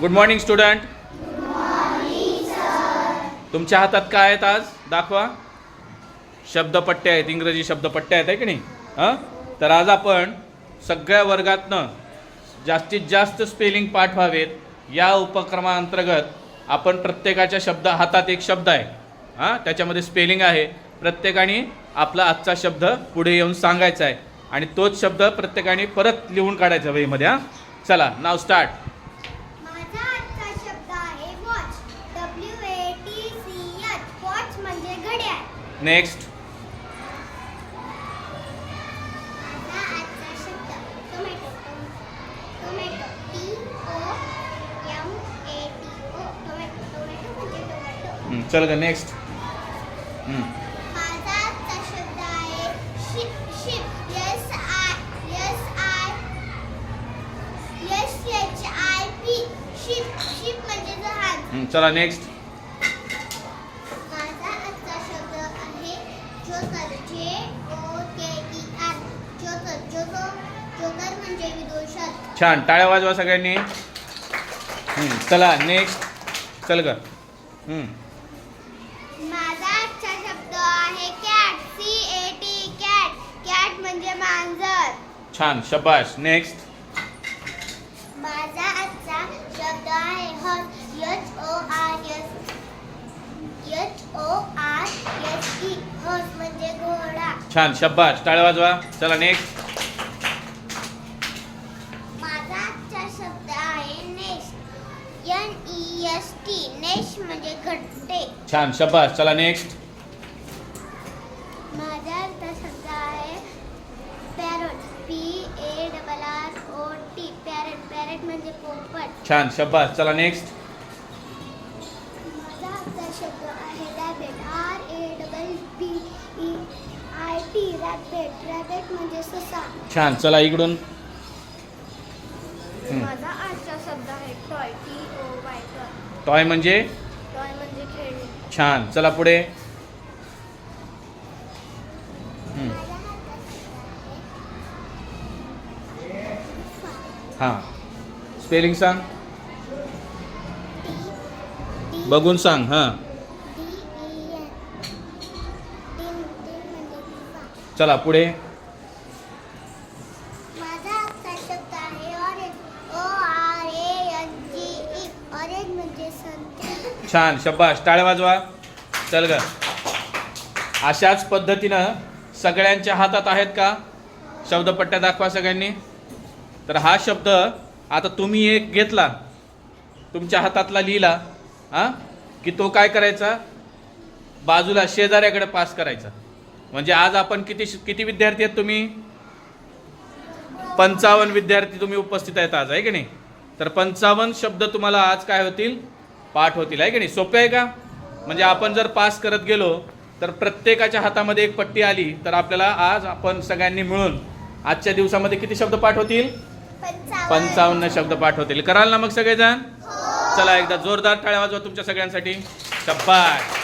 Good morning student. तुमच्या हातात काय आहेत आज दाखवा. शब्दपट्ट्या आहेत, इंग्रजी शब्दपट्ट्या आहेत, आहे की नाही? हां, तर आज आपण सगळ्या वर्गातनं जास्तीत जास्त स्पेलिंग पाठ व्हावेत या उपक्रमाअंतर्गत आपण प्रत्येकाच्या हातात एक शब्द आहे, हां, त्याच्यामध्ये स्पेलिंग आहे. प्रत्येकाने आपला आजचा शब्द पुढे येऊन सांगायचा आहे आणि तोच शब्द प्रत्येकाने परत लिहून काढायचा वहीमध्ये. हां, चला नाव स्टार्ट. माझा आजचा शब्द आहे वॉच. WATCH. वॉच म्हणजे घड्याळ. नेक्स्ट. माझा आजचा शब्द टोमॅटो. Tomato TOMATO. टोमॅटो म्हणजे टोमॅटो. चल ग नेक्स्ट. माझा आजचा शब्द आहे ship. Ship SHIP. Ship. Ship म्हणजे जहाज. चला नेक्स्ट. माझा आजचा शब्द आहे जोकर. JOKER. जोकर. जोकर म्हणजे विदूषक. छान, टाळ्या वाजवा सगळ्यांनी. चला नेक्स्ट. चल ग. माझा आजचा शब्द आहे कॅट. CAT. कॅट. कॅट म्हणजे मांजर. छान, शबाश. नेक्स्ट. माझा आजचा शब्द आहे हॉर्स. HORSE. हॉर्स म्हणजे घोडा. छान, शबाश. टाळ्या वाजवा. चला नेक्स्ट. माझा आजचा शब्द आहे नेस्ट. NEST. नेस्ट म्हणजे घंटे. छान, शबाश. चला नेक्स्ट. माझा आजचा शब्द आहे पॅरोट. PARROT. पॅरेट. पॅरेट म्हणजे पोपट. छान, शबाश. चला नेक्स्ट. माझा आजचा शब्द आहे रॅबिट. RABBET. रॅबिट. रॅबिट म्हणजे ससा. छान, चला इकडून. माझा आजचा शब्द आहे टॉय. TOY. टॉय म्हणजे टॉय म्हणजे खेळणी. छान. चला पुढे. हां, स्पेलिंग सांग, बघून सांग. हां, चला पुढे. माझा आजचा शब्द आहे ऑरेंज. ORANGE. ऑरेंज म्हणजे संत्री. छान, शबाश. टाळ्या वाजवा. चल ग. अशाच पद्धतीनं सगळ्यांच्या हातात आहेत का शब्दपट्ट्या? दाखवा सगळ्यांनी. तर हा शब्द आता तुम्ही एक घेतला, तुमच्या हातातला लिहिला, हां, की तो काय करायचा, बाजूला शेजाऱ्याकडे पास करायचा. म्हणजे आज आपण किती विद्यार्थी आहेत तुम्ही? 55 विद्यार्थी तुम्ही उपस्थित आहेत आज, आहे की नाही? तर 55 शब्द तुम्हाला आज काय होतील, पाठ होतील, आहे की नाही? सोपे आहे का? म्हणजे आपण जर पास करत गेलो तर प्रत्येकाच्या हातामध्ये एक पट्टी आली तर आपल्याला आज आपण सगळ्यांनी मिळून आजच्या दिवसामध्ये किती शब्द पाठ होतील? 55 शब्द पाठ होतील. कराल ना मग सगळेजण? चला एकदा जोरदार टाळ्या वाजवा तुमच्या सगळ्यांसाठी. शाबास.